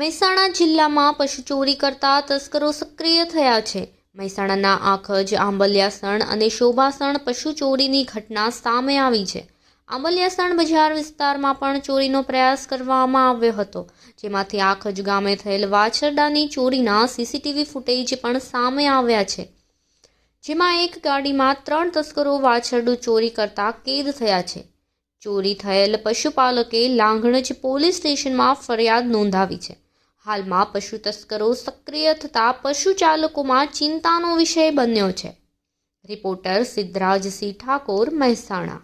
મહેસાણા જિલ્લામાં પશુ ચોરી કરતા તસ્કરો સક્રિય થયા છે। મહેસાણાના આખજ, આંબલિયાસણ અને શોભાસણ પશુ ચોરીની ઘટના સામે આવી છે। આંબલિયાસણ બજાર વિસ્તારમાં પણ ચોરીનો પ્રયાસ કરવામાં આવ્યો હતો, જેમાંથી આખજ ગામે થયેલ વાછરડાની ચોરીના સીસીટીવી ફૂટેજ પણ સામે આવ્યા છે, જેમાં એક ગાડીમાં 3 તસ્કરો વાછરડું ચોરી કરતા કેદ થયા છે। ચોરી થયેલ પશુપાલકે લાંઘણજ પોલીસ સ્ટેશનમાં ફરિયાદ નોંધાવી છે। હાલમાં પશુ તસ્કરો સક્રિય થતા પશુ ચાલકોમાં ચિંતાનો વિષય બન્યો છે। રિપોર્ટર સિદ્ધરાજસિંહ ઠાકોર, મહેસાણા।